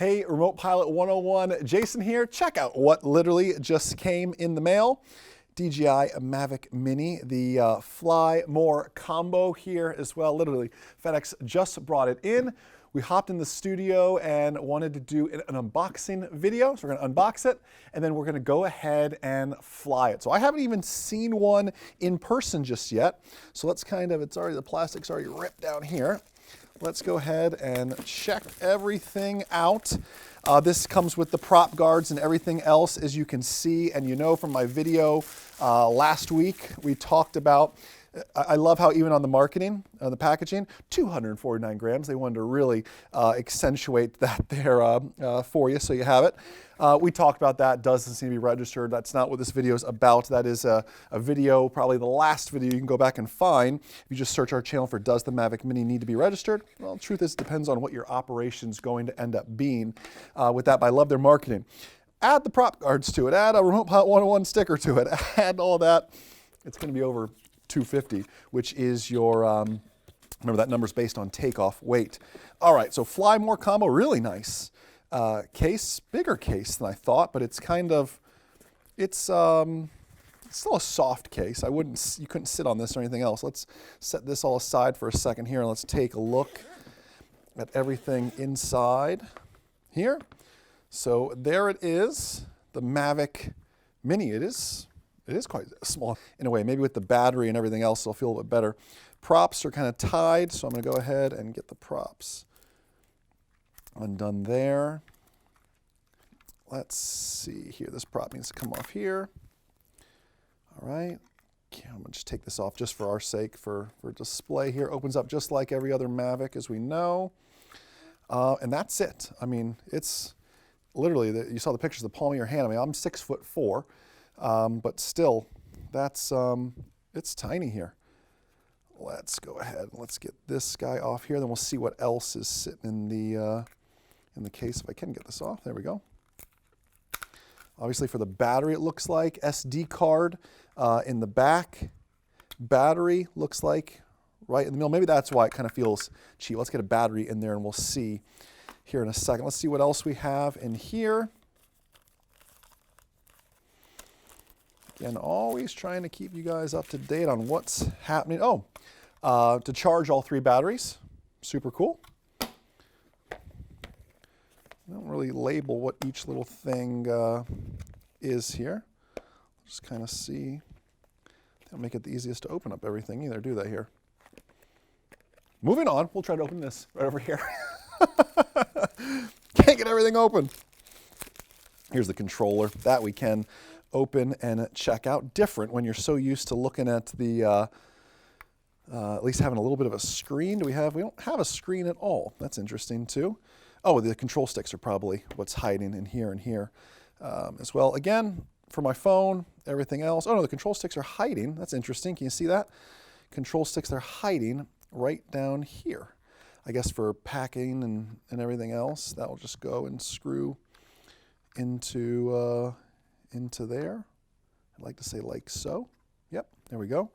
Hey, Remote Pilot 101, Jason here. Check out what literally just came in the mail. DJI Mavic Mini, the Fly More combo here as well. Literally, FedEx just brought it in. We hopped in the studio and wanted to do an unboxing video. So we're gonna unbox it and then we're gonna go ahead and fly it. So I haven't even seen one in person just yet. So let's the plastic's already ripped down here. Let's go ahead and check everything out. This comes with the prop guards and everything else, as you can see, and you know from my video last week, we talked about, I love how even on the marketing, the packaging, 249 grams, they wanted to really accentuate that there for you, so you have it. We talked about that, doesn't seem to be registered. That's not what this video is about. That is a video, probably the last video you can go back and find. If you just search our channel for does the Mavic Mini need to be registered? Well, the truth is, it depends on what your operation's going to end up being with that, but I love their marketing. Add the prop guards to it, add a Remote Pilot 101 sticker to it, add all that. It's gonna be over 250, which is your, remember that number's based on takeoff weight. All right, so Fly More combo, really nice. Case, bigger case than I thought, but it's kind of, it's still a soft case. You couldn't sit on this or anything else. Let's set this all aside for a second here and let's take a look at everything inside here. So there it is, the Mavic Mini. It is quite small in a way. Maybe with the battery and everything else, it'll feel a bit better. Props are kind of tied, so I'm gonna go ahead and get the props undone there. Let's see here. This prop needs to come off here. All right. Okay, I'm gonna just take this off just for our sake for display here. Opens up just like every other Mavic, as we know. And that's it. I mean, it's literally, you saw the pictures of the palm of your hand. I mean, I'm 6'4", but still, that's, it's tiny here. Let's go ahead and let's get this guy off here. Then we'll see what else is sitting in the case. If I can get this off, there we go. Obviously for the battery, it looks like SD card in the back. Battery looks like right in the middle. Maybe that's why it kind of feels cheap. Let's get a battery in there and we'll see here in a second. Let's see what else we have in here. Again, always trying to keep you guys up to date on what's happening. Oh, to charge all 3 batteries. Super cool. I don't really label what each little thing is here. Just kind of see. They don't make it the easiest to open up everything either, do they here? Moving on, we'll try to open this right over here. Can't get everything open. Here's the controller. That we can open and check out. Different when you're so used to looking at the, at least having a little bit of a screen. We don't have a screen at all. That's interesting too. Oh, the control sticks are probably what's hiding in here and here as well. Again, for my phone, everything else. Oh no, the control sticks are hiding. That's interesting. Can you see that? Control sticks, they're hiding right down here. I guess for packing and everything else, that will just go and screw into there. I'd like to say like so. Yep, there we go.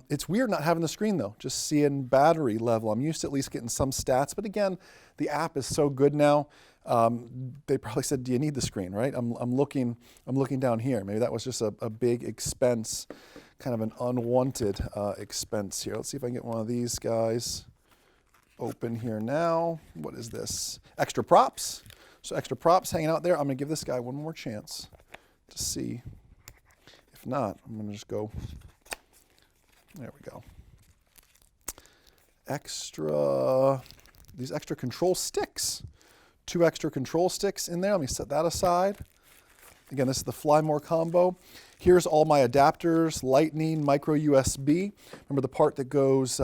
It's weird not having the screen though, just seeing battery level. I'm used to at least getting some stats, but again, the app is so good now. They probably said, do you need the screen, right? I'm looking down here. Maybe that was just a big expense, kind of an unwanted expense here. Let's see if I can get one of these guys open here now. What is this? Extra props. So extra props hanging out there. I'm gonna give this guy one more chance to see. If not, I'm gonna just go. There we go. These extra control sticks. 2 extra control sticks in there. Let me set that aside. Again, this is the Fly More combo. Here's all my adapters, Lightning, micro USB. Remember the part that goes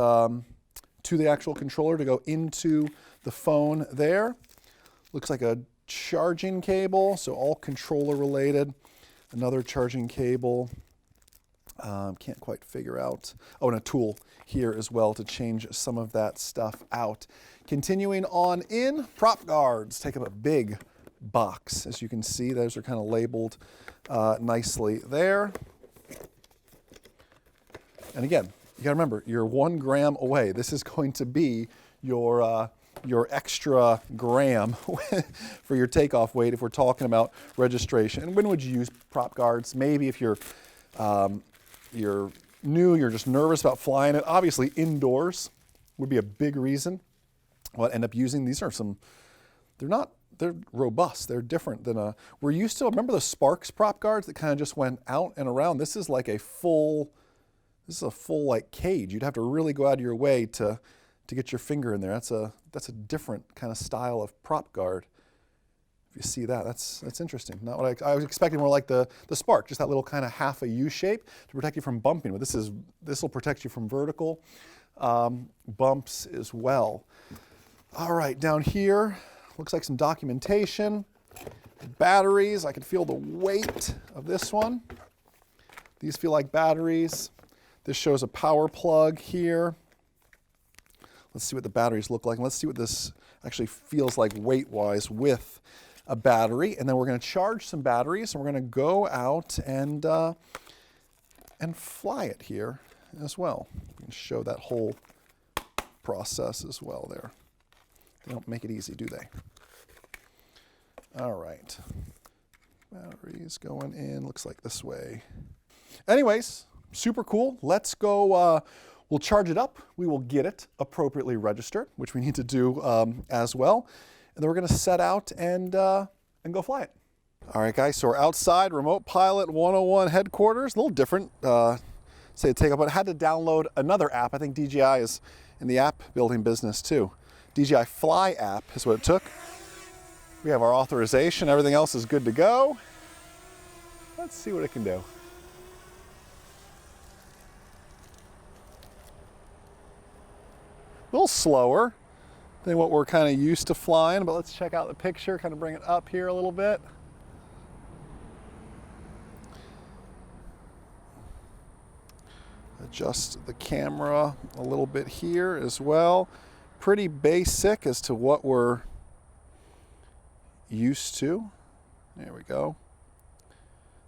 to the actual controller to go into the phone there. Looks like a charging cable, so all controller related. Another charging cable. Can't quite figure out. Oh, and a tool here as well to change some of that stuff out. Continuing on in, prop guards take up a big box. As you can see, those are kind of labeled nicely there. And again, you gotta remember, you're 1 gram away. This is going to be your your extra gram for your takeoff weight if we're talking about registration. And when would you use prop guards? Maybe if you're new, you're just nervous about flying it. Obviously, indoors would be a big reason. What end up using, these are some, they're robust. They're different than we're used to, remember the Sparks prop guards that kind of just went out and around? This is like a full, like cage. You'd have to really go out of your way to get your finger in there. That's a different kind of style of prop guard. If you see that, that's interesting. Not what I was expecting, more like the Spark, just that little kind of half a U shape to protect you from bumping. But this will protect you from vertical bumps as well. All right, down here, looks like some documentation. Batteries, I can feel the weight of this one. These feel like batteries. This shows a power plug here. Let's see what the batteries look like. And let's see what this actually feels like weight-wise with a battery. And then we're going to charge some batteries, and we're going to go out and fly it here as well. We can show that whole process as well there. They don't make it easy, do they? All right. Batteries going in, looks like this way. Anyways, super cool. Let's go, we'll charge it up. We will get it appropriately registered, which we need to do as well. And then we're gonna set out and go fly it. All right, guys, so we're outside Remote Pilot 101 headquarters. A little different, say take up, but I had to download another app. I think DJI is in the app building business too. DJI Fly app is what it took. We have our authorization, everything else is good to go. Let's see what it can do. A little slower than what we're kind of used to flying, but let's check out the picture, kind of bring it up here a little bit. Adjust the camera a little bit here as well. Pretty basic as to what we're used to. There we go.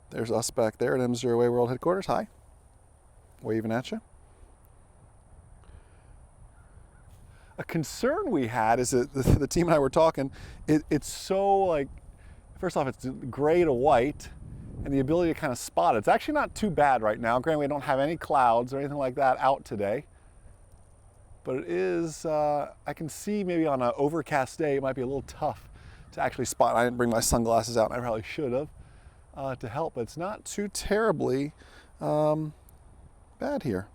There's us back there at M0A World Headquarters. Hi. Waving at you. A concern we had is that the team and I were talking, it's so like, first off, it's gray to white, and the ability to kind of spot it. It's actually not too bad right now. Granted, we don't have any clouds or anything like that out today. But it is, I can see maybe on an overcast day, it might be a little tough to actually spot. I didn't bring my sunglasses out, and I probably should have to help, but it's not too terribly bad here.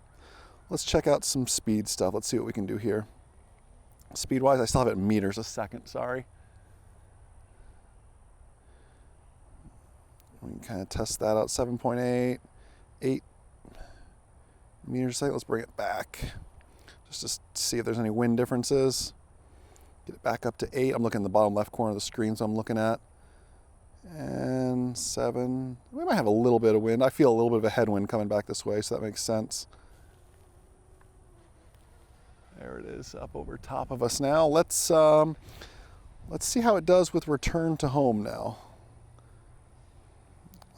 Let's check out some speed stuff. Let's see what we can do here. Speed-wise, I still have it in meters a second, sorry. We can kind of test that out, 7.8, 8 meters a second. Let's bring it back just to see if there's any wind differences. Get it back up to 8. I'm looking in the bottom left corner of the screen, so I'm looking at. And 7. We might have a little bit of wind. I feel a little bit of a headwind coming back this way, so that makes sense. There it is, up over top of us now. Let's see how it does with return to home now.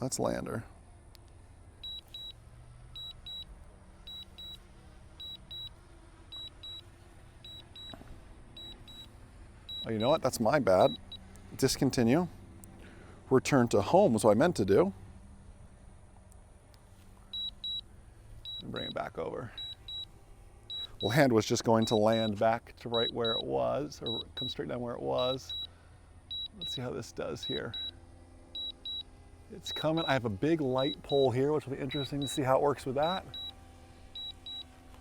Let's land her. Oh, you know what? That's my bad. Discontinue. Return to home was what I meant to do. And bring it back over. Well, hand was just going to land back to right where it was, or come straight down where it was. Let's see how this does here. It's coming. I have a big light pole here, which will be interesting to see how it works with that.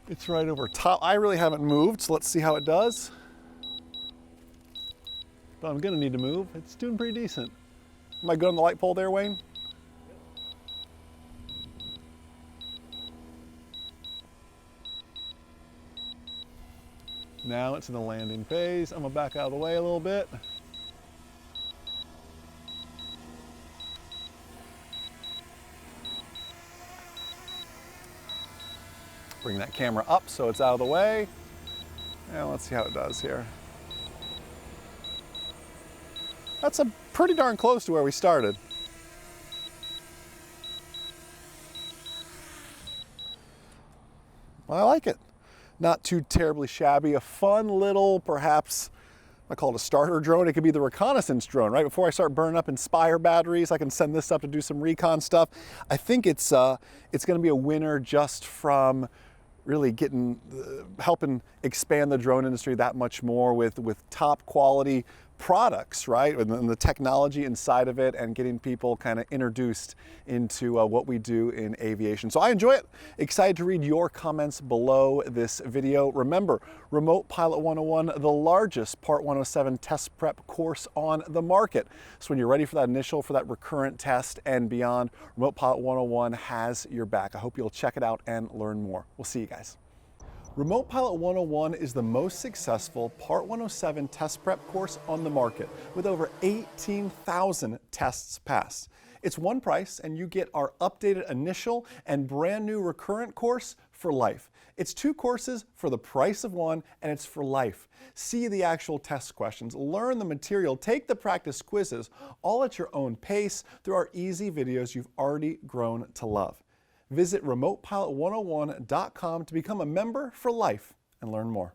It's right over top. I really haven't moved, so let's see how it does. But I'm gonna need to move. It's doing pretty decent. Am I good on the light pole there, Wayne? Now it's in the landing phase. I'm gonna back out of the way a little bit. Bring that camera up so it's out of the way. And let's see how it does here. That's pretty darn close to where we started. I like it. Not too terribly shabby. A fun little, perhaps, I call it a starter drone. It could be the reconnaissance drone, right? Before I start burning up Inspire batteries, I can send this up to do some recon stuff. I think it's going to be a winner just from really helping expand the drone industry that much more with top quality products, right? And the technology inside of it, and getting people kind of introduced into what we do in aviation. So I enjoy it. Excited to read your comments below this video. Remember, Remote Pilot 101, the largest Part 107 test prep course on the market. So when you're ready for that initial, for that recurrent test and beyond, Remote Pilot 101 has your back. I hope you'll check it out and learn more. We'll see you guys. Remote Pilot 101 is the most successful Part 107 test prep course on the market, with over 18,000 tests passed. It's one price, and you get our updated initial and brand new recurrent course for life. It's two courses for the price of one, and it's for life. See the actual test questions, learn the material, take the practice quizzes, all at your own pace through our easy videos you've already grown to love. Visit remotepilot101.com to become a member for life and learn more.